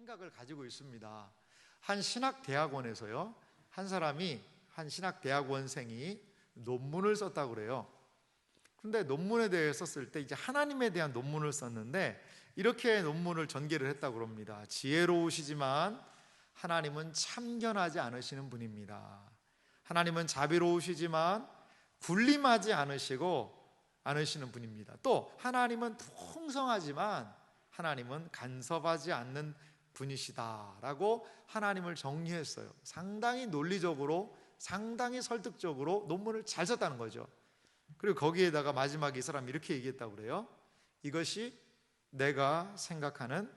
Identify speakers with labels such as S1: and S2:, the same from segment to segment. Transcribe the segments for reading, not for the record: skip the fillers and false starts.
S1: 생각을 가지고 있습니다. 한 신학대학원에서요, 한 신학대학원생이 논문을 썼다고 그래요. 그런데 논문에 대해 썼을 때 이제 하나님에 대한 논문을 썼는데 이렇게 논문을 전개를 했다고 합니다. 지혜로우시지만 하나님은 참견하지 않으시는 분입니다. 하나님은 자비로우시지만 군림하지 않으시는 분입니다. 또 하나님은 풍성하지만 하나님은 간섭하지 않는 분이시다라고 하나님을 정리했어요. 상당히 논리적으로, 상당히 설득적으로 논문을 잘 썼다는 거죠. 그리고 거기에다가 마지막에 이 사람이 이렇게 얘기했다고 그래요. 이것이 내가 생각하는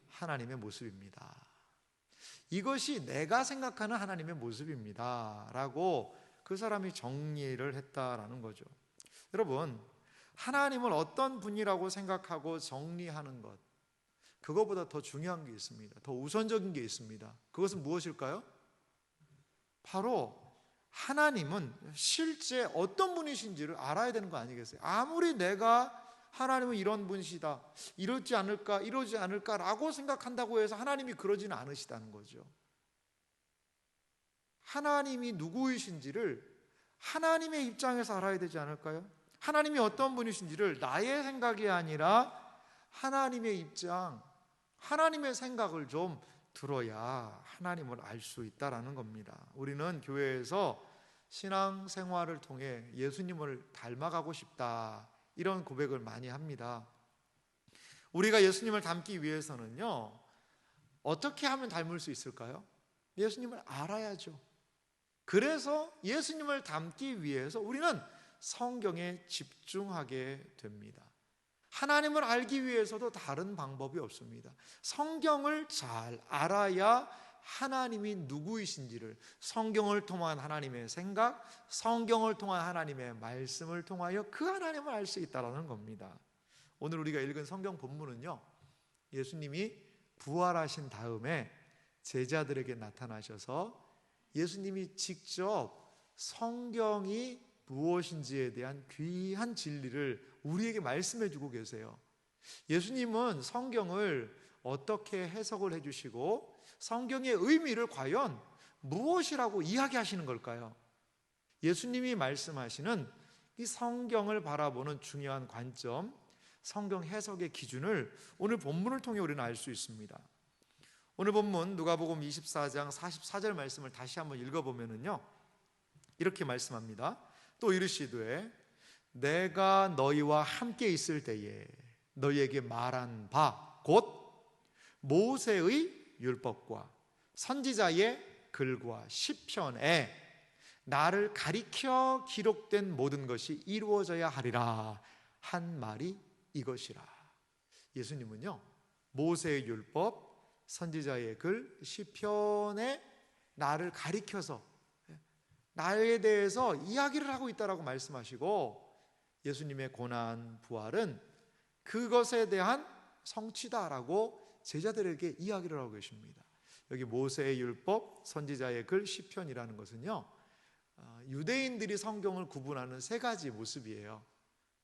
S1: 하나님의 모습입니다. 이것이 내가 생각하는 하나님의 모습입니다 라고 그 사람이 정리를 했다라는 거죠. 여러분, 하나님을 어떤 분이라고 생각하고 정리하는 것, 그거보다 더 중요한 게 있습니다. 더 우선적인 게 있습니다. 그것은 무엇일까요? 바로 하나님은 실제 어떤 분이신지를 알아야 되는 거 아니겠어요? 아무리 내가 하나님은 이런 분이시다, 이러지 않을까 라고 생각한다고 해서 하나님이 그러지는 않으시다는 거죠. 하나님이 누구이신지를 하나님의 입장에서 알아야 되지 않을까요? 하나님이 어떤 분이신지를 나의 생각이 아니라 하나님의 입장, 하나님의 생각을 좀 들어야 하나님을 알 수 있다라는 겁니다. 우리는 교회에서 신앙생활을 통해 예수님을 닮아가고 싶다, 이런 고백을 많이 합니다. 우리가 예수님을 닮기 위해서는요, 어떻게 하면 닮을 수 있을까요? 예수님을 알아야죠. 그래서 예수님을 닮기 위해서 우리는 성경에 집중하게 됩니다. 하나님을 알기 위해서도 다른 방법이 없습니다. 성경을 잘 알아야 하나님이 누구이신지를, 성경을 통한 하나님의 생각, 성경을 통한 하나님의 말씀을 통하여 그 하나님을 알 수 있다는 겁니다. 오늘 우리가 읽은 성경 본문은요, 예수님이 부활하신 다음에 제자들에게 나타나셔서 예수님이 직접 성경이 무엇인지에 대한 귀한 진리를 우리에게 말씀해 주고 계세요. 예수님은 성경을 어떻게 해석을 해주시고 성경의 의미를 과연 무엇이라고 이야기하시는 걸까요? 예수님이 말씀하시는 이 성경을 바라보는 중요한 관점, 성경 해석의 기준을 오늘 본문을 통해 우리는 알 수 있습니다. 오늘 본문 누가복음 24장 44절 말씀을 다시 한번 읽어보면요, 이렇게 말씀합니다. 또 이르시되 내가 너희와 함께 있을 때에 너희에게 말한 바 곧 모세의 율법과 선지자의 글과 시편에 나를 가리켜 기록된 모든 것이 이루어져야 하리라 한 말이 이것이라. 예수님은요, 모세의 율법, 선지자의 글, 시편에 나를 가리켜서 나에 대해서 이야기를 하고 있다라고 말씀하시고, 예수님의 고난, 부활은 그것에 대한 성취다라고 제자들에게 이야기를 하고 계십니다. 여기 모세의 율법, 선지자의 글, 시편이라는 것은요, 유대인들이 성경을 구분하는 세 가지 모습이에요.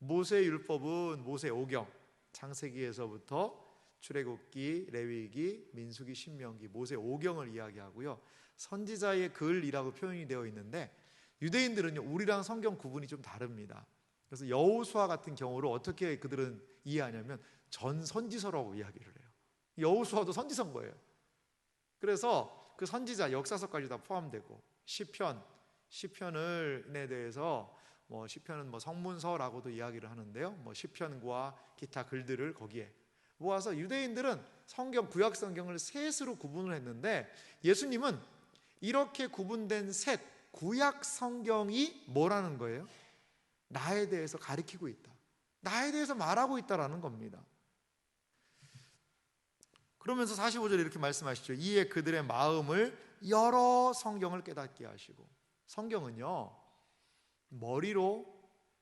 S1: 모세의 율법은 모세 오경, 창세기에서부터 출애굽기, 레위기, 민수기, 신명기, 모세 오경을 이야기하고요. 선지자의 글이라고 표현이 되어 있는데 유대인들은요, 우리랑 성경 구분이 좀 다릅니다. 그래서 여호수아 같은 경우로 어떻게 그들은 이해하냐면 전선지서라고 이야기를 해요. 여호수아도 선지서인 거예요. 그래서 그 선지자 역사서까지 다 포함되고, 시편에 대해서 시편은 성문서라고도 이야기를 하는데요, 시편과 기타 글들을 거기에 모아서 유대인들은 성경, 구약 성경을 셋으로 구분을 했는데 예수님은 이렇게 구분된 셋 구약 성경이 뭐라는 거예요? 나에 대해서 가리키고 있다, 나에 대해서 말하고 있다라는 겁니다. 그러면서 45절에 이렇게 말씀하시죠. 이에 그들의 마음을 열어 성경을 깨닫게 하시고. 성경은요, 머리로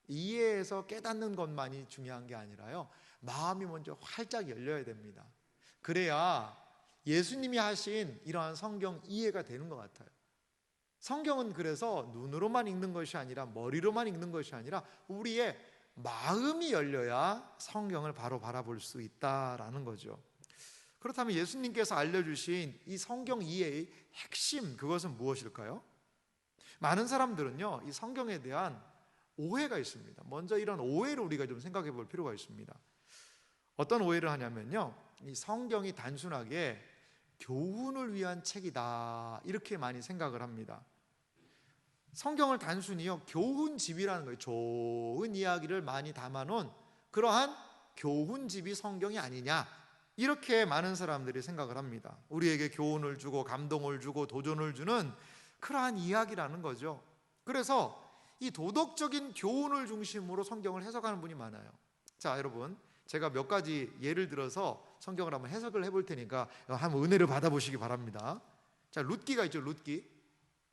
S1: 이해해서 깨닫는 것만이 중요한 게 아니라요, 마음이 먼저 활짝 열려야 됩니다. 그래야 예수님이 하신 이러한 성경 이해가 되는 것 같아요. 성경은 그래서 눈으로만 읽는 것이 아니라, 머리로만 읽는 것이 아니라 우리의 마음이 열려야 성경을 바로 바라볼 수 있다라는 거죠. 그렇다면 예수님께서 알려주신 이 성경 이해의 핵심, 그것은 무엇일까요? 많은 사람들은요, 이 성경에 대한 오해가 있습니다. 먼저 이런 오해를 우리가 좀 생각해 볼 필요가 있습니다. 어떤 오해를 하냐면요, 이 성경이 단순하게 교훈을 위한 책이다, 이렇게 많이 생각을 합니다. 성경을 단순히요, 교훈집이라는 거예요. 좋은 이야기를 많이 담아놓은 그러한 교훈집이 성경이 아니냐, 이렇게 많은 사람들이 생각을 합니다. 우리에게 교훈을 주고 감동을 주고 도전을 주는 그러한 이야기라는 거죠. 그래서 이 도덕적인 교훈을 중심으로 성경을 해석하는 분이 많아요. 자, 여러분, 제가 몇 가지 예를 들어서 성경을 한번 해석을 해볼 테니까 한번 은혜를 받아보시기 바랍니다. 자, 룻기가 있죠.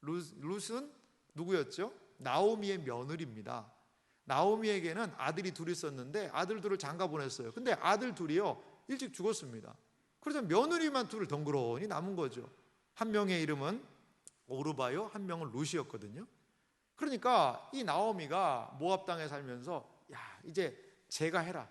S1: 룻은 누구였죠? 나오미의 며느리입니다. 나오미에게는 아들이 둘이 있었는데 아들 둘을 장가 보냈어요. 근데 아들 둘이요, 일찍 죽었습니다. 그래서 며느리만 둘 덩그러니 남은 거죠. 한 명의 이름은 오르바요, 한 명은 룻이었거든요. 그러니까 이 나오미가 모압 땅에 살면서, 야, 이제 제가 해라,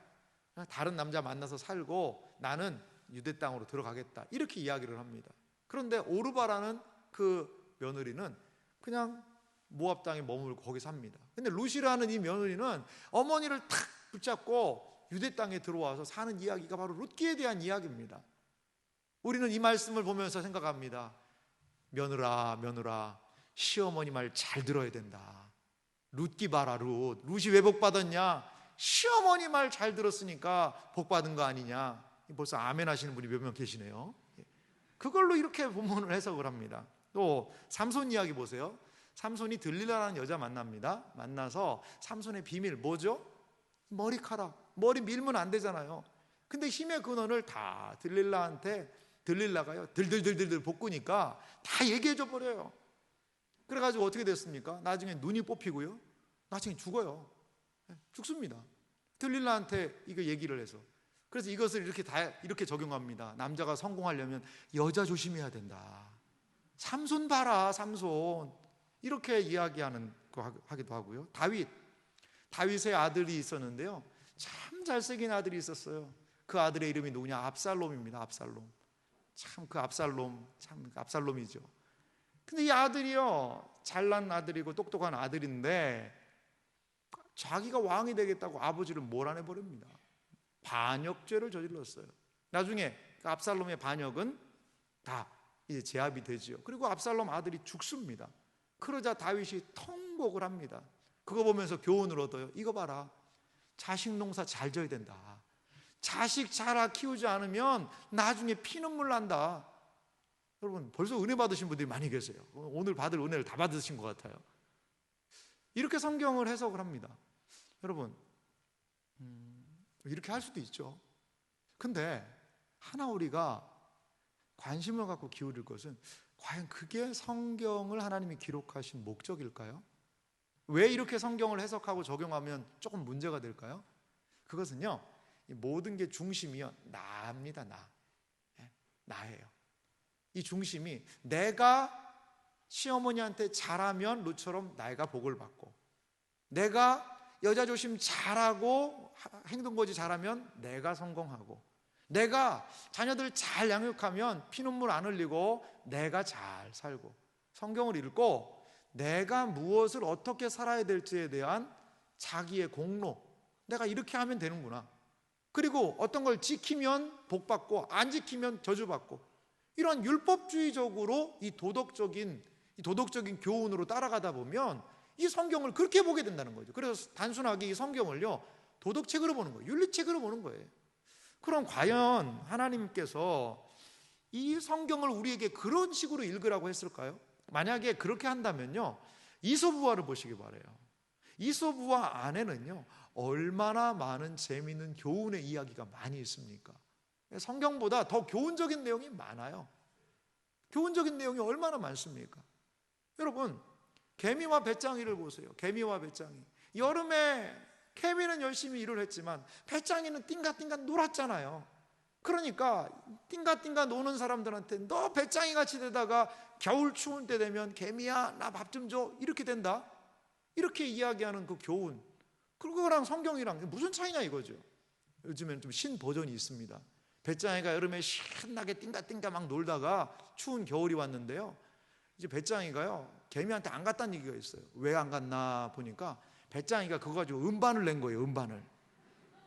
S1: 다른 남자 만나서 살고 나는 유대 땅으로 들어가겠다, 이렇게 이야기를 합니다. 그런데 오르바라는 그 며느리는 그냥 모압 땅에 머물고 거기 삽니다. 근데 룻이라는 이 며느리는 어머니를 탁 붙잡고 유대 땅에 들어와서 사는 이야기가 바로 룻기에 대한 이야기입니다. 우리는 이 말씀을 보면서 생각합니다. 며느라, 시어머니 말 잘 들어야 된다. 룻기 봐라, 룻이 왜 복 받았냐? 시어머니 말 잘 들었으니까 복 받은 거 아니냐? 벌써 아멘 하시는 분이 몇 명 계시네요. 그걸로 이렇게 본문을 해석을 합니다. 또 삼손 이야기 보세요. 삼손이 들릴라라는 여자 만납니다. 만나서 삼손의 비밀 뭐죠? 머리카락, 머리 밀면 안 되잖아요. 근데 힘의 근원을 다 들릴라가요 들들들들 볶으니까 다 얘기해줘 버려요. 그래가지고 어떻게 됐습니까? 나중에 눈이 뽑히고요, 나중에 죽어요. 죽습니다. 들릴라한테 이거 얘기를 해서. 그래서 이것을 이렇게 적용합니다. 남자가 성공하려면 여자 조심해야 된다. 삼손 봐라, 삼손, 이렇게 이야기하는 거 하기도 하고요. 다윗의 아들이 있었는데요, 참 잘생긴 아들이 있었어요. 그 아들의 이름이 누구냐? 압살롬입니다. 압살롬. 참 그 압살롬이죠. 근데 이 아들이요, 잘난 아들이고 똑똑한 아들인데 자기가 왕이 되겠다고 아버지를 몰아내버립니다. 반역죄를 저질렀어요. 나중에 그 압살롬의 반역은 다 이제 제압이 되지요. 그리고 압살롬 아들이 죽습니다. 그러자 다윗이 통곡을 합니다. 그거 보면서 교훈을 얻어요. 이거 봐라, 자식 농사 잘 져야 된다. 자식 잘 키우지 않으면 나중에 피눈물 난다. 여러분, 벌써 은혜 받으신 분들이 많이 계세요. 오늘 받을 은혜를 다 받으신 것 같아요. 이렇게 성경을 해석을 합니다. 여러분, 이렇게 할 수도 있죠. 근데 하나 우리가 관심을 갖고 기울일 것은, 과연 그게 성경을 하나님이 기록하신 목적일까요? 왜 이렇게 성경을 해석하고 적용하면 조금 문제가 될까요? 그것은요, 모든 게 중심이요, 나입니다. 나예요. 이 중심이, 내가 시어머니한테 잘하면 룻처럼 내가 복을 받고, 내가 여자 조심 잘하고 행동거지 잘하면 내가 성공하고, 내가 자녀들 잘 양육하면 피눈물 안 흘리고 내가 잘 살고, 성경을 읽고 내가 무엇을 어떻게 살아야 될지에 대한 자기의 공로, 내가 이렇게 하면 되는구나. 그리고 어떤 걸 지키면 복받고 안 지키면 저주받고, 이런 율법주의적으로 이 도덕적인 교훈으로 따라가다 보면 이 성경을 그렇게 보게 된다는 거죠. 그래서 단순하게 이 성경을요, 도덕책으로 보는 거예요. 윤리책으로 보는 거예요. 그럼 과연 하나님께서 이 성경을 우리에게 그런 식으로 읽으라고 했을까요? 만약에 그렇게 한다면요, 이솝우화를 보시기 바라요. 이솝우화 안에는요, 얼마나 많은 재미있는 교훈의 이야기가 많이 있습니까? 성경보다 더 교훈적인 내용이 많아요. 교훈적인 내용이 얼마나 많습니까? 여러분, 개미와 배짱이를 보세요. 개미와 배짱이. 여름에 개미는 열심히 일을 했지만 배짱이는 띵가띵가 놀았잖아요. 그러니까 띵가띵가 노는 사람들한테 너 배짱이 같이 되다가 겨울 추운 때 되면 개미야 나 밥 좀 줘, 이렇게 된다, 이렇게 이야기하는 그 교훈, 그거랑 성경이랑 무슨 차이냐 이거죠. 요즘에는 좀 신 버전이 있습니다. 배짱이가 여름에 신나게 띵가띵가 막 놀다가 추운 겨울이 왔는데요, 이제 배짱이가요 개미한테 안 갔다는 얘기가 있어요. 왜 안 갔나 보니까 배짱이가 그거 가지고 음반을 낸 거예요. 음반을.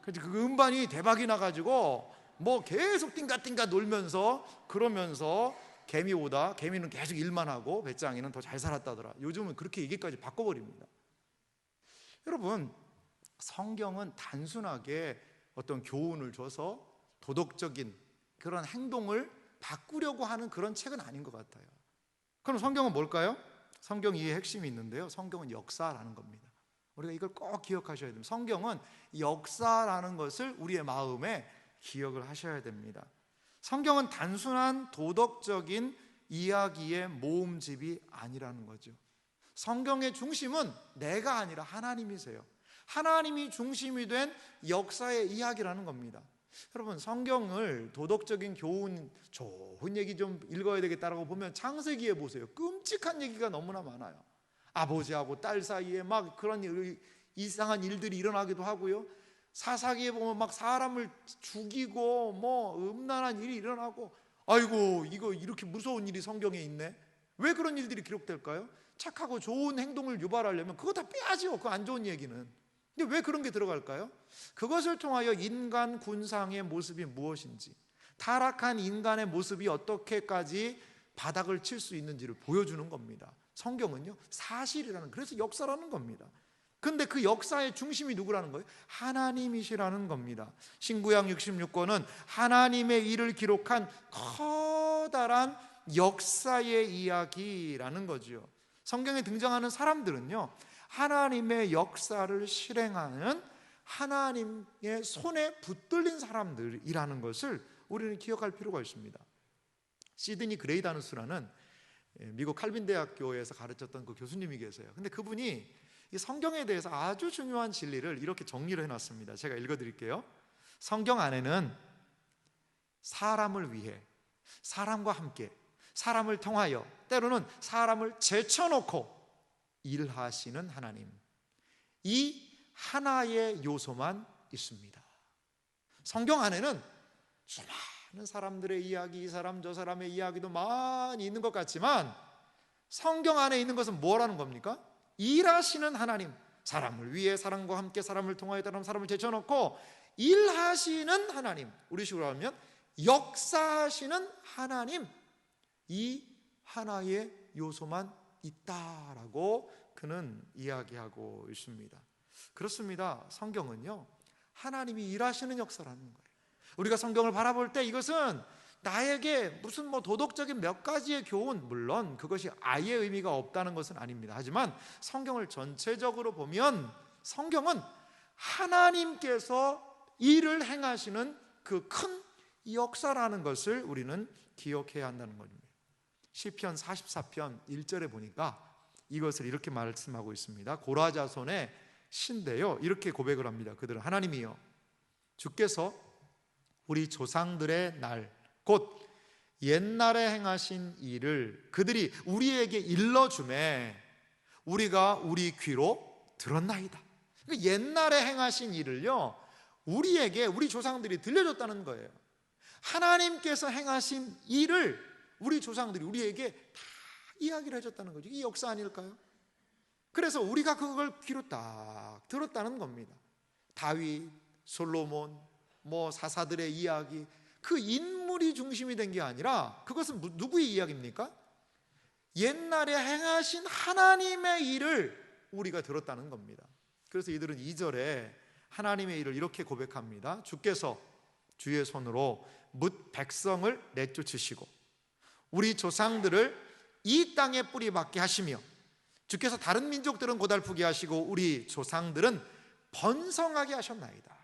S1: 그래서 그 음반이 대박이 나가지고 뭐 계속 띵가띵가 놀면서 그러면서 개미는 계속 일만 하고 배짱이는 더 잘 살았다더라. 요즘은 그렇게 얘기까지 바꿔버립니다. 여러분, 성경은 단순하게 어떤 교훈을 줘서 도덕적인 그런 행동을 바꾸려고 하는 그런 책은 아닌 것 같아요. 그럼 성경은 뭘까요? 성경 이해의 핵심이 있는데요, 성경은 역사라는 겁니다. 우리가 이걸 꼭 기억하셔야 됩니다. 성경은 역사라는 것을 우리의 마음에 기억을 하셔야 됩니다. 성경은 단순한 도덕적인 이야기의 모음집이 아니라는 거죠. 성경의 중심은 내가 아니라 하나님이세요. 하나님이 중심이 된 역사의 이야기라는 겁니다. 여러분, 성경을 도덕적인 교훈, 좋은 얘기 좀 읽어야 되겠다라고 보면 창세기에 보세요. 끔찍한 얘기가 너무나 많아요. 아버지하고 딸 사이에 막 그런 이상한 일들이 일어나기도 하고요, 사사기에 보면 막 사람을 죽이고 뭐 음란한 일이 일어나고, 아이고 이거 이렇게 무서운 일이 성경에 있네. 왜 그런 일들이 기록될까요? 착하고 좋은 행동을 유발하려면 그거 다 빼야죠, 그 안 좋은 얘기는. 근데 왜 그런 게 들어갈까요? 그것을 통하여 인간 군상의 모습이 무엇인지, 타락한 인간의 모습이 어떻게까지 바닥을 칠 수 있는지를 보여주는 겁니다. 성경은요 사실이라는, 그래서 역사라는 겁니다. 근데 그 역사의 중심이 누구라는 거예요? 하나님이시라는 겁니다. 신구약 66권은 하나님의 일을 기록한 커다란 역사의 이야기라는 거죠. 성경에 등장하는 사람들은요 하나님의 역사를 실행하는 하나님의 손에 붙들린 사람들이라는 것을 우리는 기억할 필요가 있습니다. 시드니 그레이다누스라는 미국 칼빈 대학교에서 가르쳤던 그 교수님이 계세요. 근데 그분이 이 성경에 대해서 아주 중요한 진리를 이렇게 정리를 해놨습니다. 제가 읽어드릴게요. 성경 안에는 사람을 위해, 사람과 함께, 사람을 통하여, 때로는 사람을 제쳐놓고 일하시는 하나님, 이 하나의 요소만 있습니다. 성경 안에는 수많은 사람들의 이야기, 이 사람 저 사람의 이야기도 많이 있는 것 같지만 성경 안에 있는 것은 뭐라는 겁니까? 일하시는 하나님, 사람을 위해, 사람과 함께, 사람을 통하여, 사람을 제쳐놓고 일하시는 하나님, 우리 식으로 하면 역사하시는 하나님, 이 하나의 요소만 있다라고 그는 이야기하고 있습니다. 그렇습니다. 성경은요 하나님이 일하시는 역사라는 거예요. 우리가 성경을 바라볼 때 이것은 나에게 무슨 뭐 도덕적인 몇 가지의 교훈, 물론 그것이 아예 의미가 없다는 것은 아닙니다. 하지만 성경을 전체적으로 보면 성경은 하나님께서 일을 행하시는 그 큰 역사라는 것을 우리는 기억해야 한다는 겁니다. 시편 44편 1절에 보니까 이것을 이렇게 말씀하고 있습니다. 고라자손의 시인데요, 이렇게 고백을 합니다. 그들은 하나님이여, 주께서 우리 조상들의 날, 곧 옛날에 행하신 일을 그들이 우리에게 일러주매 우리가 우리 귀로 들었나이다. 그러니까 옛날에 행하신 일을요 우리에게, 우리 조상들이 들려줬다는 거예요. 하나님께서 행하신 일을 우리 조상들이 우리에게 다 이야기를 해줬다는 거죠. 이 역사 아닐까요? 그래서 우리가 그걸 귀로 딱 들었다는 겁니다. 다윗, 솔로몬, 뭐 사사들의 이야기, 그 인물이 중심이 된 게 아니라 그것은 누구의 이야기입니까? 옛날에 행하신 하나님의 일을 우리가 들었다는 겁니다. 그래서 이들은 2절에 하나님의 일을 이렇게 고백합니다. 주께서 주의 손으로 뭇 백성을 내쫓으시고 우리 조상들을 이 땅에 뿌리 박게 하시며 주께서 다른 민족들은 고달프게 하시고 우리 조상들은 번성하게 하셨나이다.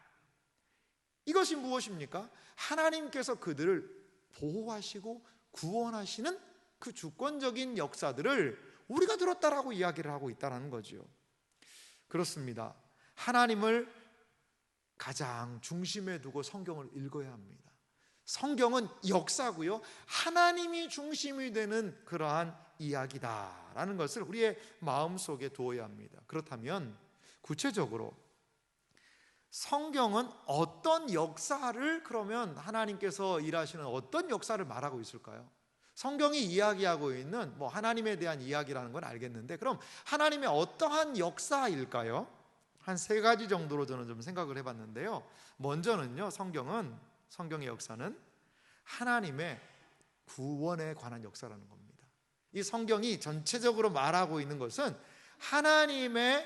S1: 이것이 무엇입니까? 하나님께서 그들을 보호하시고 구원하시는 그 주권적인 역사들을 우리가 들었다라고 이야기를 하고 있다는 거죠. 그렇습니다. 하나님을 가장 중심에 두고 성경을 읽어야 합니다. 성경은 역사고요, 하나님이 중심이 되는 그러한 이야기다라는 것을 우리의 마음속에 두어야 합니다. 그렇다면 구체적으로 성경은 어떤 역사를, 그러면 하나님께서 일하시는 어떤 역사를 말하고 있을까요? 성경이 이야기하고 있는 하나님에 대한 이야기라는 건 알겠는데, 그럼 하나님의 어떠한 역사일까요? 한 세 가지 정도로 저는 좀 생각을 해봤는데요. 먼저는요, 성경의 역사는 하나님의 구원에 관한 역사라는 겁니다. 이 성경이 전체적으로 말하고 있는 것은 하나님의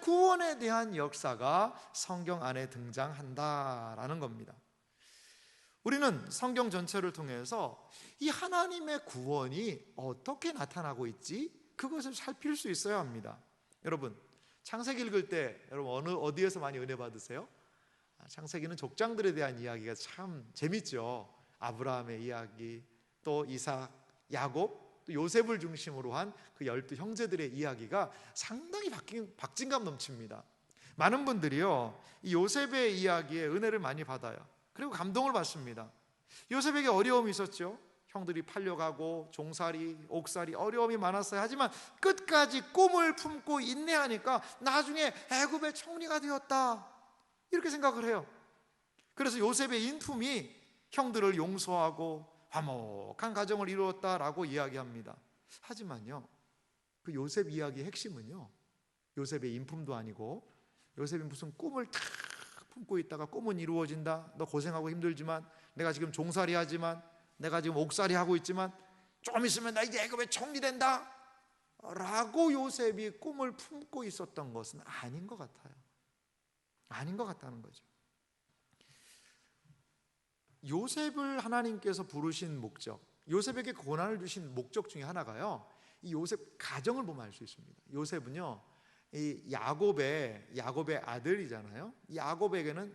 S1: 구원에 대한 역사가 성경 안에 등장한다라는 겁니다. 우리는 성경 전체를 통해서 이 하나님의 구원이 어떻게 나타나고 있지? 그것을 살필 수 있어야 합니다. 여러분, 창세기 읽을 때 여러분 어디에서 많이 은혜 받으세요? 창세기는 족장들에 대한 이야기가 참 재밌죠. 아브라함의 이야기, 또 이삭, 야곱, 또 요셉을 중심으로 한 그 12 형제들의 이야기가 상당히 박진감 넘칩니다. 많은 분들이요, 이 요셉의 이야기에 은혜를 많이 받아요. 그리고 감동을 받습니다. 요셉에게 어려움이 있었죠. 형들이 팔려가고 종살이, 옥살이, 어려움이 많았어요. 하지만 끝까지 꿈을 품고 인내하니까 나중에 애굽의 총리가 되었다, 이렇게 생각을 해요. 그래서 요셉의 인품이 형들을 용서하고 화목한 가정을 이루었다라고 이야기합니다. 하지만요, 그 요셉 이야기의 핵심은요, 요셉의 인품도 아니고, 요셉이 무슨 꿈을 탁 품고 있다가 꿈은 이루어진다, 너 고생하고 힘들지만, 내가 지금 종살이 하지만, 내가 지금 옥살이 하고 있지만 좀 있으면 나 이제 애굽의 총리 된다 라고 요셉이 꿈을 품고 있었던 것은 아닌 것 같아요. 아닌 것 같다는 거죠. 요셉을 하나님께서 부르신 목적, 요셉에게 고난을 주신 목적 중에 하나가요, 이 요셉 가정을 보면 알 수 있습니다. 요셉은요, 이 야곱의 아들이잖아요. 야곱에게는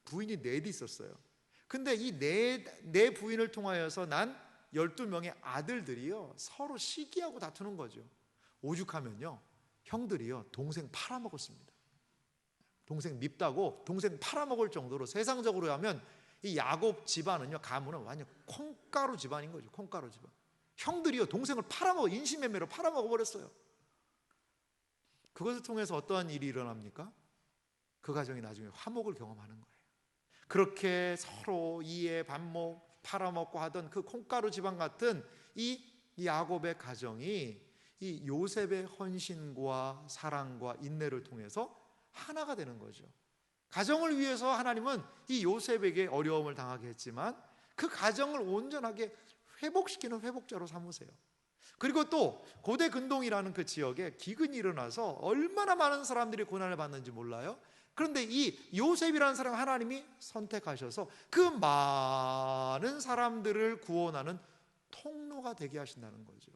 S1: 부인이 넷이 있었어요. 근데 이 네 부인을 통하여서 난 12명의 아들들이요, 서로 시기하고 다투는 거죠. 오죽하면요, 형들이요, 동생 팔아먹었습니다. 동생 밉다고 동생 팔아먹을 정도로, 세상적으로 하면 이 야곱 집안은요, 가문은 완전 콩가루 집안인 거죠. 콩가루 집안. 형들이요, 동생을 인신매매로 팔아먹어 버렸어요. 그것을 통해서 어떠한 일이 일어납니까? 그 가정이 나중에 화목을 경험하는 거예요. 그렇게 서로 이해 반목 팔아먹고 하던 그 콩가루 집안 같은 이 야곱의 가정이 이 요셉의 헌신과 사랑과 인내를 통해서 하나가 되는 거죠. 가정을 위해서 하나님은 이 요셉에게 어려움을 당하게 했지만 그 가정을 온전하게 회복시키는 회복자로 삼으세요. 그리고 또 고대 근동이라는 그 지역에 기근이 일어나서 얼마나 많은 사람들이 고난을 받는지 몰라요. 그런데 이 요셉이라는 사람 하나님이 선택하셔서 그 많은 사람들을 구원하는 통로가 되게 하신다는 거죠.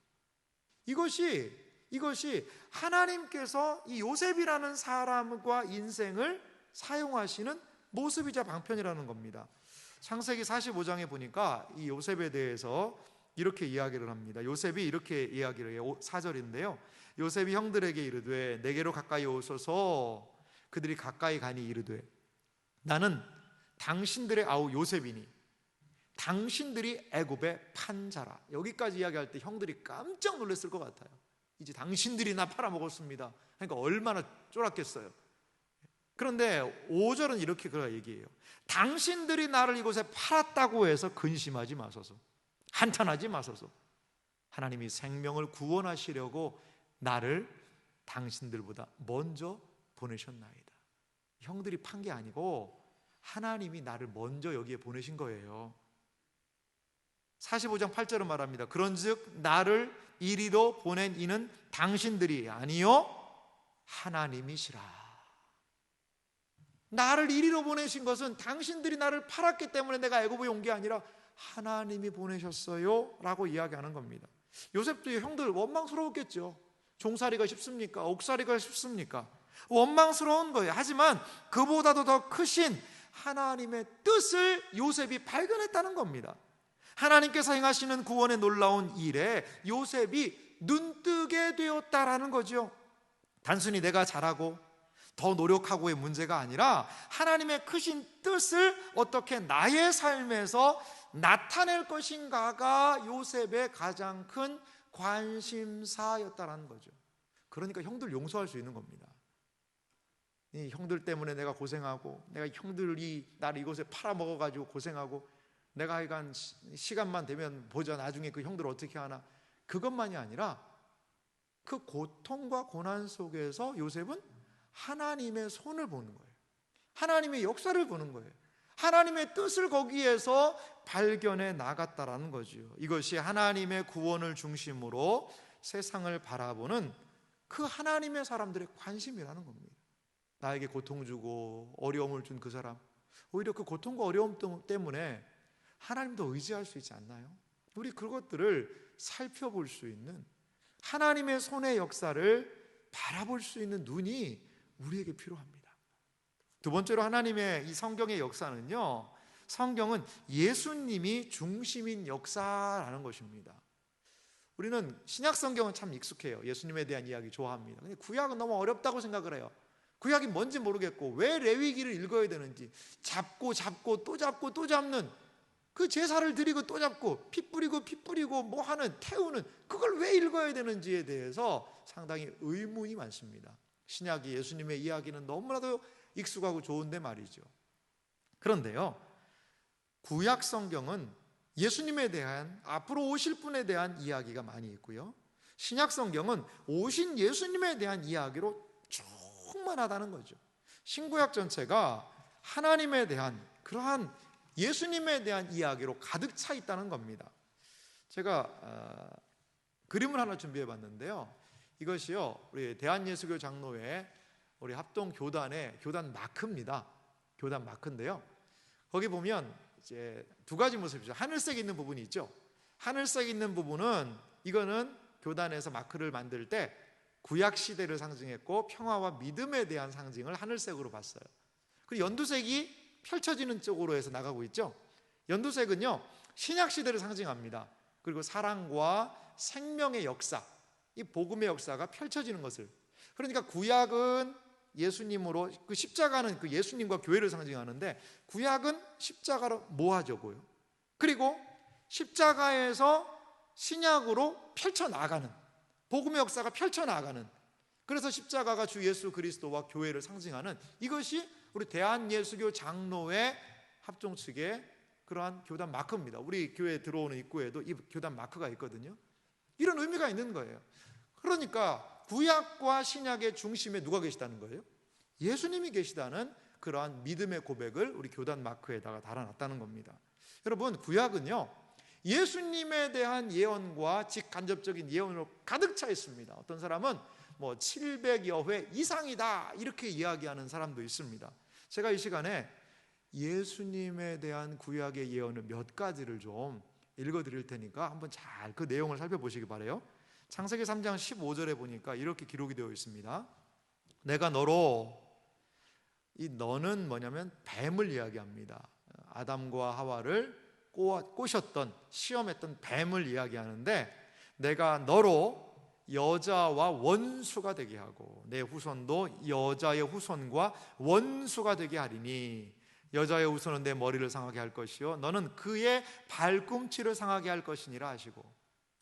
S1: 이것이 하나님께서 이 요셉이라는 사람과 인생을 사용하시는 모습이자 방편이라는 겁니다. 창세기 45장에 보니까 이 요셉에 대해서 이렇게 이야기를 합니다. 요셉이 이렇게 이야기를 해요. 4절인데요. 요셉이 형들에게 이르되 내게로 가까이 오소서. 그들이 가까이 가니 이르되 나는 당신들의 아우 요셉이니 당신들이 애굽의 판자라. 여기까지 이야기할 때 형들이 깜짝 놀랐을 것 같아요. 이제 당신들이 나 팔아먹었습니다. 그러니까 얼마나 쫄았겠어요. 그런데 5절은 이렇게 얘기해요. 당신들이 나를 이곳에 팔았다고 해서 근심하지 마소서. 한탄하지 마소서. 하나님이 생명을 구원하시려고 나를 당신들보다 먼저 보내셨나이다. 형들이 판 게 아니고 하나님이 나를 먼저 여기에 보내신 거예요. 45장 8절은 말합니다. 그런즉 나를 이리로 보낸 이는 당신들이 아니요 하나님이시라. 나를 이리로 보내신 것은 당신들이 나를 팔았기 때문에 내가 애굽에 온 게 아니라 하나님이 보내셨어요 라고 이야기하는 겁니다. 요셉도 형들 원망스러웠겠죠. 종살이가 쉽습니까? 옥살이가 쉽습니까? 원망스러운 거예요. 하지만 그보다도 더 크신 하나님의 뜻을 요셉이 발견했다는 겁니다. 하나님께서 행하시는 구원의 놀라운 일에 요셉이 눈뜨게 되었다라는 거죠. 단순히 내가 잘하고 더 노력하고의 문제가 아니라 하나님의 크신 뜻을 어떻게 나의 삶에서 나타낼 것인가가 요셉의 가장 큰 관심사였다라는 거죠. 그러니까 형들 용서할 수 있는 겁니다. 이 형들 때문에 내가 고생하고, 내가 형들이 나를 이곳에 팔아먹어가지고 고생하고, 내가 하여간 시간만 되면 보자, 나중에 그 형들 어떻게 하나, 그것만이 아니라 그 고통과 고난 속에서 요셉은 하나님의 손을 보는 거예요. 하나님의 역사를 보는 거예요. 하나님의 뜻을 거기에서 발견해 나갔다라는 거죠. 이것이 하나님의 구원을 중심으로 세상을 바라보는 그 하나님의 사람들의 관심이라는 겁니다. 나에게 고통 주고 어려움을 준 그 사람, 오히려 그 고통과 어려움 때문에 하나님도 의지할 수 있지 않나요? 우리 그것들을 살펴볼 수 있는, 하나님의 손의 역사를 바라볼 수 있는 눈이 우리에게 필요합니다. 두 번째로 하나님의 이 성경의 역사는요, 성경은 예수님이 중심인 역사라는 것입니다. 우리는 신약 성경은 참 익숙해요. 예수님에 대한 이야기 좋아합니다. 근데 구약은 너무 어렵다고 생각을 해요. 구약이 뭔지 모르겠고, 왜 레위기를 읽어야 되는지, 잡고 또 잡고 또 잡는, 그 제사를 드리고 또 잡고 피 뿌리고 뭐 하는, 태우는, 그걸 왜 읽어야 되는지에 대해서 상당히 의문이 많습니다. 신약이, 예수님의 이야기는 너무나도 익숙하고 좋은데 말이죠. 그런데요, 구약 성경은 예수님에 대한, 앞으로 오실 분에 대한 이야기가 많이 있고요, 신약 성경은 오신 예수님에 대한 이야기로 충만하다는 거죠. 신구약 전체가 하나님에 대한, 그러한 예수님에 대한 이야기로 가득 차 있다는 겁니다. 제가 그림을 하나 준비해 봤는데요, 이것이요, 우리 대한예수교 장로회 우리 합동 교단의 교단 마크입니다. 교단 마크인데요, 거기 보면 이제 두 가지 모습이죠. 하늘색 있는 부분이 있죠. 하늘색 있는 부분은, 이거는 교단에서 마크를 만들 때 구약 시대를 상징했고 평화와 믿음에 대한 상징을 하늘색으로 봤어요. 그리고 연두색이 펼쳐지는 쪽으로 해서 나가고 있죠. 연두색은요, 신약 시대를 상징합니다. 그리고 사랑과 생명의 역사, 이 복음의 역사가 펼쳐지는 것을, 그러니까 구약은 예수님으로, 그 십자가는 그 예수님과 교회를 상징하는데, 구약은 십자가로 모아져고요, 그리고 십자가에서 신약으로 펼쳐나가는, 복음의 역사가 펼쳐나가는, 그래서 십자가가 주 예수 그리스도와 교회를 상징하는, 이것이 우리 대한예수교 장로회 합종 측의 그러한 교단 마크입니다. 우리 교회에 들어오는 입구에도 이 교단 마크가 있거든요. 이런 의미가 있는 거예요. 그러니까 구약과 신약의 중심에 누가 계시다는 거예요? 예수님이 계시다는 그러한 믿음의 고백을 우리 교단 마크에다가 달아놨다는 겁니다. 여러분, 구약은요, 예수님에 대한 예언과 직간접적인 예언으로 가득 차 있습니다. 어떤 사람은 뭐 700여 회 이상이다 이렇게 이야기하는 사람도 있습니다. 제가 이 시간에 예수님에 대한 구약의 예언을 몇 가지를 좀 읽어드릴 테니까 한번 잘 그 내용을 살펴보시기 바라요. 창세기 3장 15절에 보니까 이렇게 기록이 되어 있습니다. 내가 너로, 이 너는 뭐냐면 뱀을 이야기합니다. 아담과 하와를 꼬셨던, 시험했던 뱀을 이야기하는데, 내가 너로 여자와 원수가 되게 하고 내 후손도 여자의 후손과 원수가 되게 하리니, 여자의 후손은 내 머리를 상하게 할 것이요 너는 그의 발꿈치를 상하게 할 것이니라 하시고.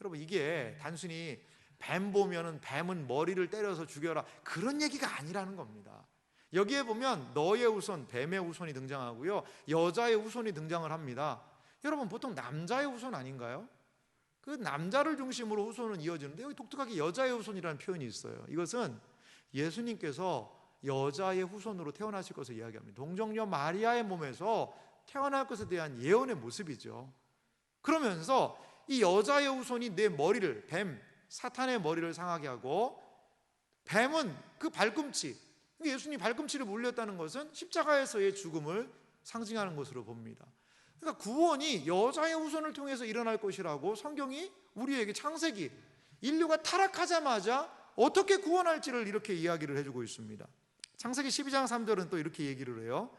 S1: 여러분, 이게 단순히 뱀 보면은 뱀은 머리를 때려서 죽여라, 그런 얘기가 아니라는 겁니다. 여기에 보면 너의 후손, 뱀의 후손이 등장하고요, 여자의 후손이 등장을 합니다. 여러분, 보통 남자의 후손 아닌가요? 그 남자를 중심으로 후손은 이어지는데, 여기 독특하게 여자의 후손이라는 표현이 있어요. 이것은 예수님께서 여자의 후손으로 태어나실 것을 이야기합니다. 동정녀 마리아의 몸에서 태어날 것에 대한 예언의 모습이죠. 그러면서 이 여자의 후손이 내 머리를, 뱀, 사탄의 머리를 상하게 하고, 뱀은 그 발꿈치, 예수님이 발꿈치를 물렸다는 것은 십자가에서의 죽음을 상징하는 것으로 봅니다. 그러니까 구원이 여자의 후손을 통해서 일어날 것이라고 성경이 우리에게, 창세기, 인류가 타락하자마자 어떻게 구원할지를 이렇게 이야기를 해주고 있습니다. 창세기 12장 3절은 또 이렇게 얘기를 해요.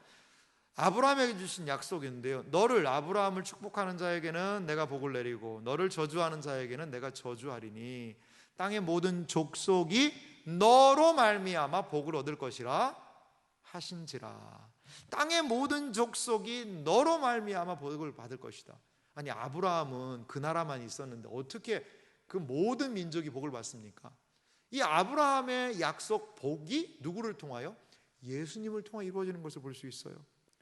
S1: 아브라함에게 주신 약속인데요, 너를, 아브라함을 축복하는 자에게는 내가 복을 내리고 너를 저주하는 자에게는 내가 저주하리니 땅의 모든 족속이 너로 말미암아 복을 얻을 것이라 하신지라. 땅의 모든 족속이 너로 말미암아 복을 받을 것이다. 아니, 아브라함은 그 나라만 있었는데 어떻게 그 모든 민족이 복을 받습니까? 이 아브라함의 약속 복이 누구를 통하여? 예수님을 통해 이루어지는 것을 볼 수 있어요.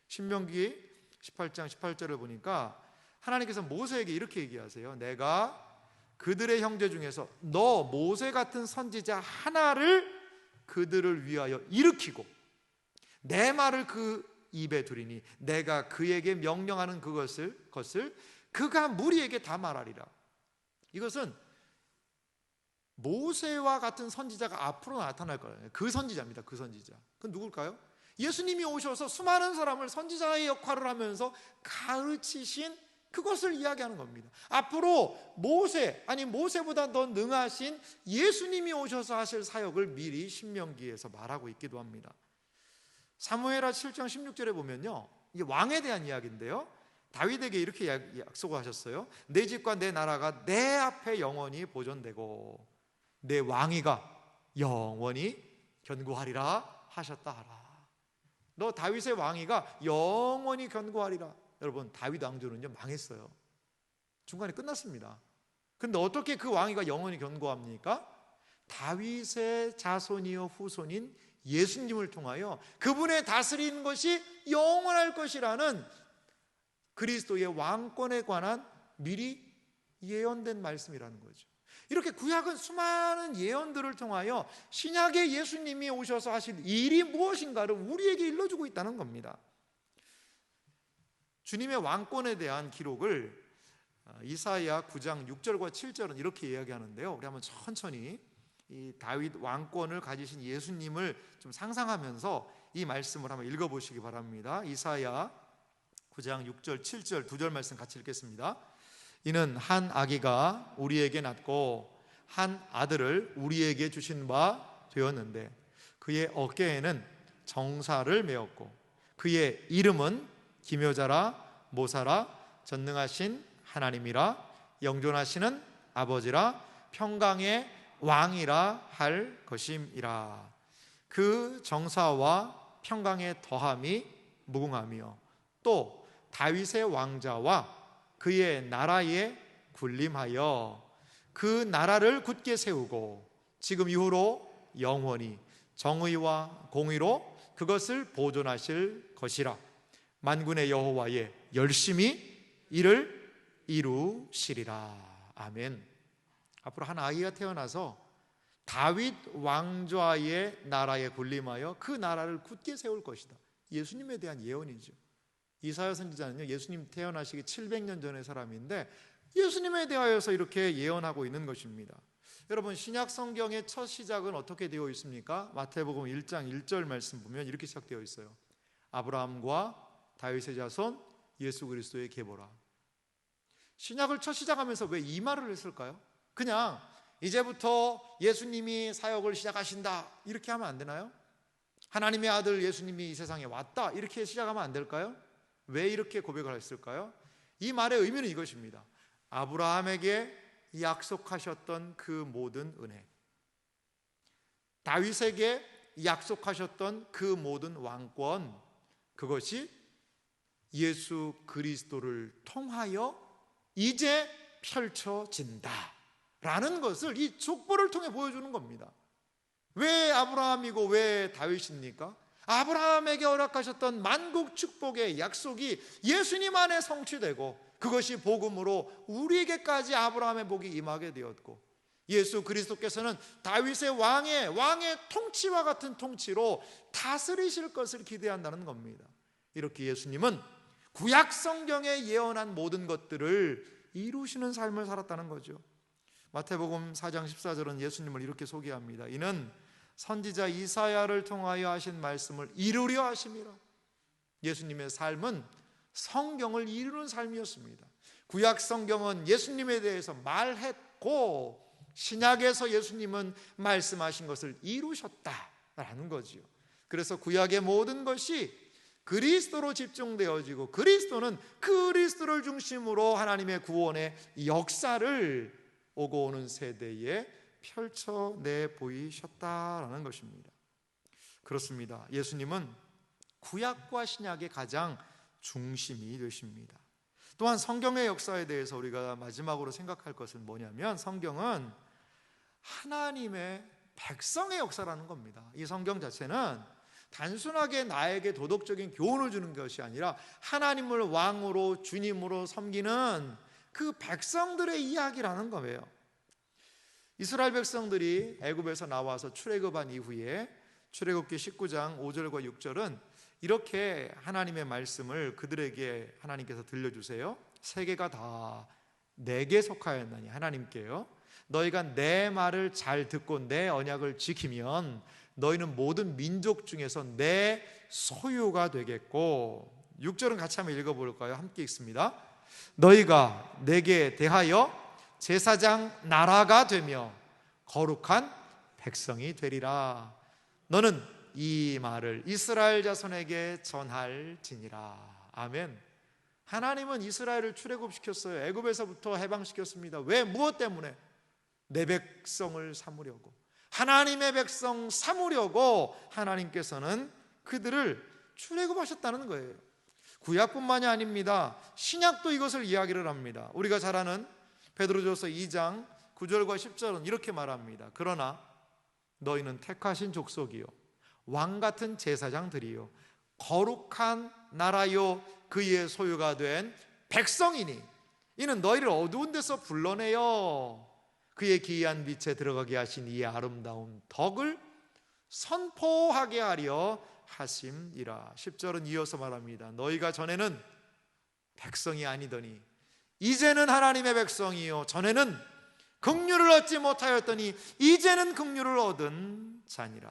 S1: 신명기 18장 18절을 보니까 하나님께서 모세에게 이렇게 얘기하세요. 내가 그들의 형제 중에서 너 모세 같은 선지자 하나를 그들을 위하여 일으키고 내 말을 그 입에 두리니 내가 그에게 명령하는 것을 그가 무리에게 다 말하리라. 이것은 모세와 같은 선지자가 앞으로 나타날 거예요. 그 선지자입니다. 그 선지자. 그건 누굴까요? 예수님이 오셔서 수많은 사람을 선지자의 역할을 하면서 가르치신 그것을 이야기하는 겁니다. 앞으로 모세보다 더 능하신 예수님이 오셔서 하실 사역을 미리 신명기에서 말하고 있기도 합니다. 사무엘하 7장 16절에 보면요, 이게 왕에 대한 이야기인데요, 다윗에게 이렇게 약속을 하셨어요. 내 집과 내 나라가 내 앞에 영원히 보존되고 내 왕위가 영원히 견고하리라 하셨다 하라. 너 다윗의 왕위가 영원히 견고하리라. 여러분, 다윗 왕조는요 망했어요. 중간에 끝났습니다. 근데 어떻게 그 왕위가 영원히 견고합니까? 다윗의 자손이요 후손인 예수님을 통하여 그분의 다스리는 것이 영원할 것이라는 그리스도의 왕권에 관한 미리 예언된 말씀이라는 거죠. 이렇게 구약은 수많은 예언들을 통하여 신약의 예수님이 오셔서 하실 일이 무엇인가를 우리에게 일러주고 있다는 겁니다. 주님의 왕권에 대한 기록을 이사야 9장 6절과 7절은 이렇게 이야기하는데요, 우리 한번 천천히 이 다윗 왕권을 가지신 예수님을 좀 상상하면서 이 말씀을 한번 읽어보시기 바랍니다. 이사야 9장 6절 7절 두 절 말씀 같이 읽겠습니다. 이는 한 아기가 우리에게 낳고 한 아들을 우리에게 주신 바 되었는데 그의 어깨에는 정사를 메었고 그의 이름은 기묘자라 모사라 전능하신 하나님이라 영존하시는 아버지라 평강의 왕이라 할 것임이라. 그 정사와 평강의 더함이 무궁하며 또 다윗의 왕자와 그의 나라에 군림하여 그 나라를 굳게 세우고 지금 이후로 영원히 정의와 공의로 그것을 보존하실 것이라. 만군의 여호와의 열심히 이를 이루시리라. 아멘. 앞으로 한 아이가 태어나서 다윗 왕좌의 나라에 군림하여 그 나라를 굳게 세울 것이다. 예수님에 대한 예언이죠. 이사야 선지자는요, 예수님 태어나시기 700년 전의 사람인데 예수님에 대하여서 이렇게 예언하고 있는 것입니다. 여러분, 신약 성경의 첫 시작은 어떻게 되어 있습니까? 마태복음 1장 1절 말씀 보면 이렇게 시작되어 있어요. 아브라함과 다윗의 자손 예수 그리스도의 계보라. 신약을 첫 시작하면서 왜 이 말을 했을까요? 그냥 이제부터 예수님이 사역을 시작하신다 이렇게 하면 안 되나요? 하나님의 아들 예수님이 이 세상에 왔다 이렇게 시작하면 안 될까요? 왜 이렇게 고백을 했을까요? 이 말의 의미는 이것입니다. 아브라함에게 약속하셨던 그 모든 은혜, 다윗에게 약속하셨던 그 모든 왕권, 그것이 예수 그리스도를 통하여 이제 펼쳐진다 라는 것을 이 족보를 통해 보여주는 겁니다. 왜 아브라함이고 왜 다윗입니까? 아브라함에게 허락하셨던 만국 축복의 약속이 예수님 안에 성취되고 그것이 복음으로 우리에게까지 아브라함의 복이 임하게 되었고 예수 그리스도께서는 다윗의 왕의 통치와 같은 통치로 다스리실 것을 기대한다는 겁니다. 이렇게 예수님은 구약 성경에 예언한 모든 것들을 이루시는 삶을 살았다는 거죠. 마태복음 4장 14절은 예수님을 이렇게 소개합니다. 이는 선지자 이사야를 통하여 하신 말씀을 이루려 하심이라. 예수님의 삶은 성경을 이루는 삶이었습니다. 구약 성경은 예수님에 대해서 말했고 신약에서 예수님은 말씀하신 것을 이루셨다라는 거지요. 그래서 구약의 모든 것이 그리스도로 집중되어지고 그리스도는 그리스도를 중심으로 하나님의 구원의 역사를 오고 오는 세대에 펼쳐내 보이셨다라는 것입니다. 그렇습니다. 예수님은 구약과 신약의 가장 중심이 되십니다. 또한 성경의 역사에 대해서 우리가 마지막으로 생각할 것은 뭐냐면 성경은 하나님의 백성의 역사라는 겁니다. 이 성경 자체는 단순하게 나에게 도덕적인 교훈을 주는 것이 아니라 하나님을 왕으로 주님으로 섬기는 그 백성들의 이야기라는 거예요. 이스라엘 백성들이 애굽에서 나와서 출애굽한 이후에 출애굽기 19장 5절과 6절은 이렇게 하나님의 말씀을 그들에게 하나님께서 들려주세요. 세계가 다 내게 속하였나니, 하나님께요, 너희가 내 말을 잘 듣고 내 언약을 지키면 너희는 모든 민족 중에서 내 소유가 되겠고, 6절은 같이 한번 읽어볼까요? 함께 읽습니다. 너희가 내게 대하여 제사장 나라가 되며 거룩한 백성이 되리라. 너는 이 말을 이스라엘 자손에게 전할지니라. 아멘. 하나님은 이스라엘을 출애굽시켰어요. 애굽에서부터 해방시켰습니다. 왜? 무엇 때문에? 내 백성을 삼으려고, 하나님의 백성 삼으려고 하나님께서는 그들을 출애굽하셨다는 거예요. 구약뿐만이 아닙니다. 신약도 이것을 이야기를 합니다. 우리가 잘 아는 베드로전서 2장 9절과 10절은 이렇게 말합니다. 그러나 너희는 택하신 족속이요 왕같은 제사장들이요 거룩한 나라요 그의 소유가 된 백성이니 이는 너희를 어두운 데서 불러내어 그의 기이한 빛에 들어가게 하신 이의 아름다운 덕을 선포하게 하려 하심이라. 10절은 이어서 말합니다. 너희가 전에는 백성이 아니더니 이제는 하나님의 백성이요 전에는 긍휼을 얻지 못하였더니 이제는 긍휼을 얻은 자니라.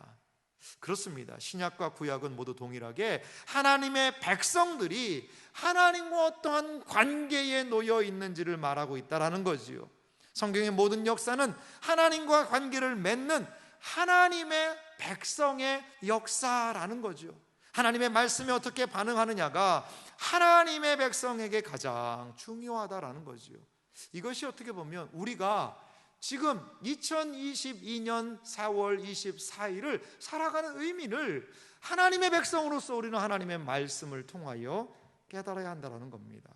S1: 그렇습니다. 신약과 구약은 모두 동일하게 하나님의 백성들이 하나님과 어떠한 관계에 놓여 있는지를 말하고 있다는 거지요. 성경의 모든 역사는 하나님과 관계를 맺는 하나님의 백성의 역사라는 거죠. 하나님의 말씀에 어떻게 반응하느냐가 하나님의 백성에게 가장 중요하다라는 거죠. 이것이 어떻게 보면 우리가 지금 2022년 4월 24일을 살아가는 의미를 하나님의 백성으로서 우리는 하나님의 말씀을 통하여 깨달아야 한다는 겁니다.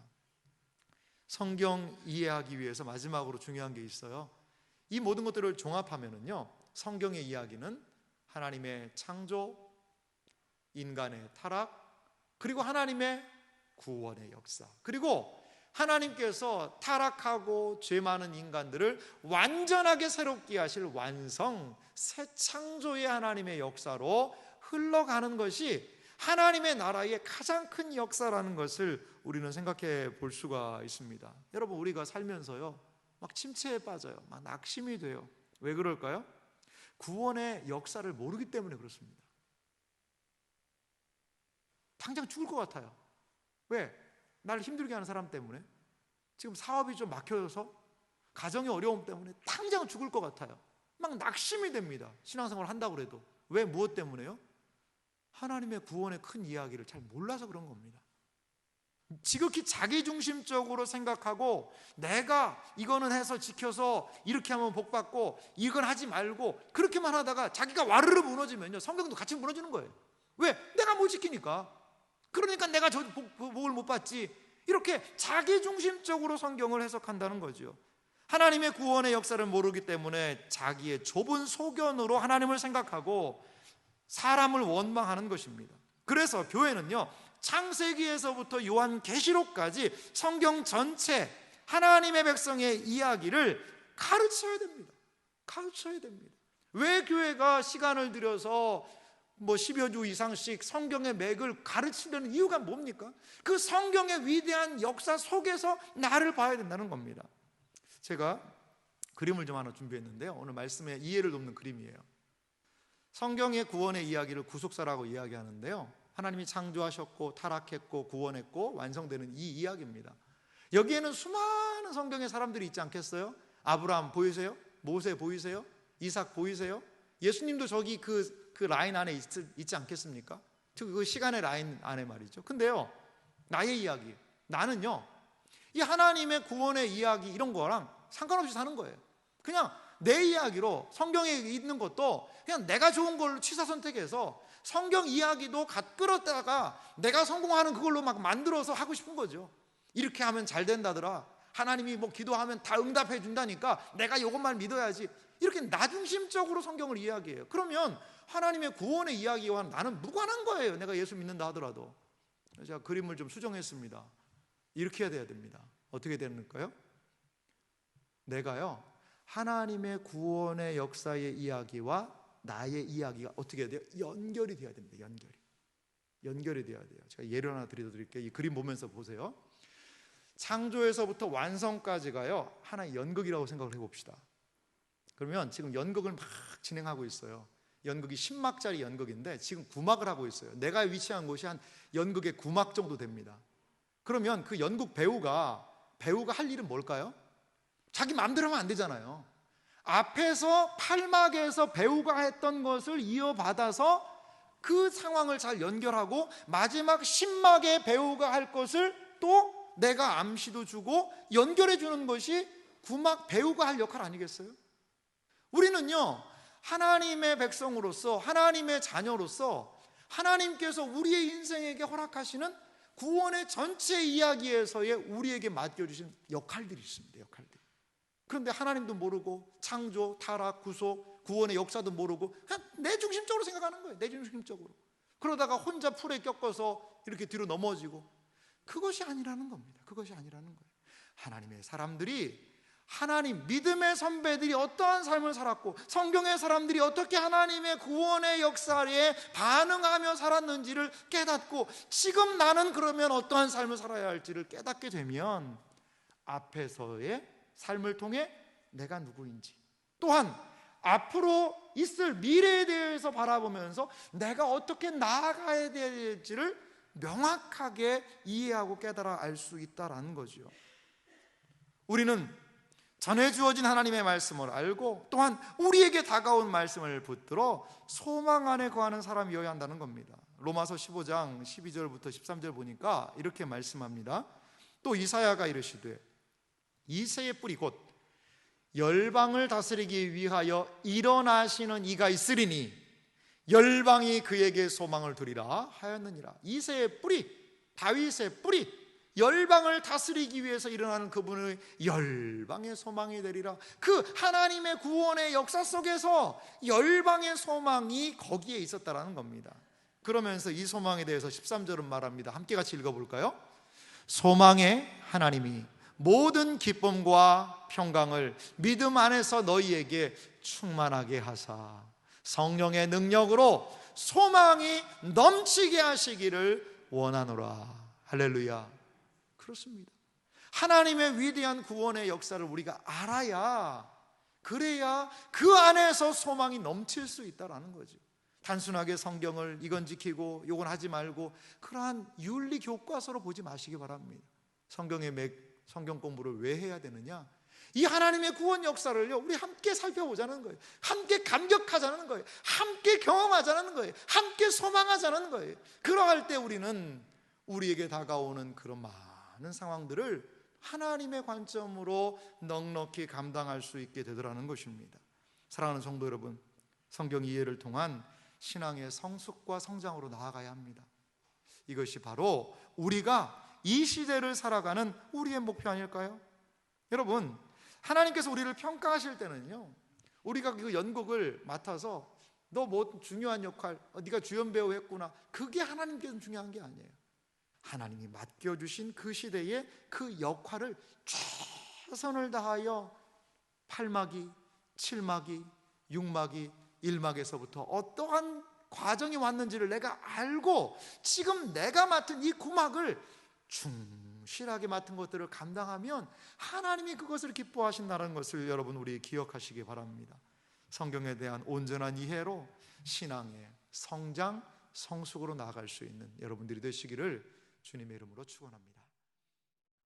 S1: 성경 이해하기 위해서 마지막으로 중요한 게 있어요. 이 모든 것들을 종합하면은요, 성경의 이야기는 하나님의 창조, 인간의 타락, 그리고 하나님의 구원의 역사, 그리고 하나님께서 타락하고 죄 많은 인간들을 완전하게 새롭게 하실 완성, 새 창조의 하나님의 역사로 흘러가는 것이 하나님의 나라의 가장 큰 역사라는 것을 우리는 생각해 볼 수가 있습니다. 여러분, 우리가 살면서요 막 침체에 빠져요. 막 낙심이 돼요. 왜 그럴까요? 구원의 역사를 모르기 때문에 그렇습니다. 당장 죽을 것 같아요. 왜? 나를 힘들게 하는 사람 때문에, 지금 사업이 좀 막혀서, 가정의 어려움 때문에 당장 죽을 것 같아요. 막 낙심이 됩니다. 신앙생활을 한다고 해도. 왜? 무엇 때문에요? 하나님의 구원의 큰 이야기를 잘 몰라서 그런 겁니다. 지극히 자기중심적으로 생각하고 내가 이거는 해서 지켜서 이렇게 하면 복받고 이건 하지 말고 그렇게만 하다가 자기가 와르르 무너지면요, 성경도 같이 무너지는 거예요. 왜? 내가 못 지키니까. 그러니까 내가 저 복을 못 받지. 이렇게 자기중심적으로 성경을 해석한다는 거죠. 하나님의 구원의 역사를 모르기 때문에 자기의 좁은 소견으로 하나님을 생각하고 사람을 원망하는 것입니다. 그래서 교회는요, 창세기에서부터 요한계시록까지 성경 전체 하나님의 백성의 이야기를 가르쳐야 됩니다. 가르쳐야 됩니다. 왜 교회가 시간을 들여서 10여 주 이상씩 성경의 맥을 가르치려는 이유가 뭡니까? 그 성경의 위대한 역사 속에서 나를 봐야 된다는 겁니다. 제가 그림을 좀 하나 준비했는데요, 오늘 말씀의 이해를 돕는 그림이에요. 성경의 구원의 이야기를 구속사라고 이야기하는데요, 하나님이 창조하셨고 타락했고 구원했고 완성되는 이 이야기입니다. 여기에는 수많은 성경의 사람들이 있지 않겠어요? 아브라함 보이세요? 모세 보이세요? 이삭 보이세요? 예수님도 저기 그 라인 안에 있지 않겠습니까? 그 시간의 라인 안에 말이죠. 근데요, 나의 이야기, 나는요 이 하나님의 구원의 이야기 이런 거랑 상관없이 사는 거예요. 그냥 내 이야기로, 성경에 있는 것도 그냥 내가 좋은 걸로 취사 선택해서 성경 이야기도 끌었다가 내가 성공하는 그걸로 막 만들어서 하고 싶은 거죠. 이렇게 하면 잘 된다더라, 하나님이 기도하면 다 응답해 준다니까 내가 이것만 믿어야지. 이렇게 나중심적으로 성경을 이야기해요. 그러면 하나님의 구원의 이야기와 나는 무관한 거예요. 내가 예수 믿는다 하더라도. 제가 그림을 좀 수정했습니다. 이렇게 해야 됩니다. 어떻게 되는가요? 내가요, 하나님의 구원의 역사의 이야기와 나의 이야기가 어떻게 해야 돼요? 연결이 돼야 됩니다. 연결이 돼야 돼요. 제가 예를 하나 드릴게요. 이 그림 보면서 보세요. 창조에서부터 완성까지가요, 하나의 연극이라고 생각을 해봅시다. 그러면 지금 연극을 막 진행하고 있어요. 연극이 10막짜리 연극인데 지금 9막을 하고 있어요. 내가 위치한 곳이 한 연극의 9막 정도 됩니다. 그러면 그 연극 배우가 할 일은 뭘까요? 자기 마음대로 하면 안 되잖아요. 앞에서 8막에서 배우가 했던 것을 이어받아서 그 상황을 잘 연결하고 마지막 10막의 배우가 할 것을 또 내가 암시도 주고 연결해 주는 것이 9막 배우가 할 역할 아니겠어요? 우리는요, 하나님의 백성으로서, 하나님의 자녀로서 하나님께서 우리의 인생에게 허락하시는 구원의 전체 이야기에서의 우리에게 맡겨주신 역할들이 있습니다. 역할들. 그런데 하나님도 모르고 창조, 타락, 구속, 구원의 역사도 모르고 그냥 내 중심적으로 생각하는 거예요. 내 중심적으로. 그러다가 혼자 풀에 꺾어서 이렇게 뒤로 넘어지고, 그것이 아니라는 겁니다. 그것이 아니라는 거예요. 하나님의 사람들이, 하나님 믿음의 선배들이 어떠한 삶을 살았고 성경의 사람들이 어떻게 하나님의 구원의 역사에 반응하며 살았는지를 깨닫고 지금 나는 그러면 어떠한 삶을 살아야 할지를 깨닫게 되면 앞에서의 삶을 통해 내가 누구인지, 또한 앞으로 있을 미래에 대해서 바라보면서 내가 어떻게 나아가야 될지를 명확하게 이해하고 깨달아 알 수 있다라는 거죠. 우리는 전해 주어진 하나님의 말씀을 알고 또한 우리에게 다가온 말씀을 붙들어 소망 안에 거하는 사람이어야 한다는 겁니다. 로마서 15장 12절부터 13절 보니까 이렇게 말씀합니다. 또 이사야가 이르시되 이새의 뿌리 곧 열방을 다스리기 위하여 일어나시는 이가 있으리니 열방이 그에게 소망을 두리라 하였느니라. 이새의 뿌리, 다윗의 뿌리, 열방을 다스리기 위해서 일어나는 그분의 열방의 소망이 되리라. 그 하나님의 구원의 역사 속에서 열방의 소망이 거기에 있었다라는 겁니다. 그러면서 이 소망에 대해서 13절은 말합니다. 함께 같이 읽어볼까요? 소망의 하나님이 모든 기쁨과 평강을 믿음 안에서 너희에게 충만하게 하사 성령의 능력으로 소망이 넘치게 하시기를 원하노라. 할렐루야. 그렇습니다. 하나님의 위대한 구원의 역사를 우리가 알아야, 그래야 그 안에서 소망이 넘칠 수 있다는 거죠. 단순하게 성경을 이건 지키고 이건 하지 말고 그러한 윤리 교과서로 보지 마시기 바랍니다. 성경 공부를 왜 해야 되느냐? 이 하나님의 구원 역사를요, 우리 함께 살펴보자는 거예요. 함께 감격하자는 거예요. 함께 경험하자는 거예요. 함께 소망하자는 거예요. 그러할 때 우리는 우리에게 다가오는 그런 많은 상황들을 하나님의 관점으로 넉넉히 감당할 수 있게 되더라는 것입니다. 사랑하는 성도 여러분, 성경 이해를 통한 신앙의 성숙과 성장으로 나아가야 합니다. 이것이 바로 우리가 이 시대를 살아가는 우리의 목표 아닐까요? 여러분, 하나님께서 우리를 평가하실 때는요, 우리가 그 연극을 맡아서 너 뭐 중요한 역할, 네가 주연 배우 했구나, 그게 하나님께서는 중요한 게 아니에요. 하나님이 맡겨주신 그 시대의 그 역할을 최선을 다하여 8막이, 7막이, 6막이, 1막에서부터 어떠한 과정이 왔는지를 내가 알고 지금 내가 맡은 이 9막을 충실하게 맡은 것들을 감당하면 하나님이 그것을 기뻐하신다는 것을 여러분 우리 기억하시기 바랍니다. 성경에 대한 온전한 이해로 신앙의 성장, 성숙으로 나아갈 수 있는 여러분들이 되시기를 주님의 이름으로 축원합니다.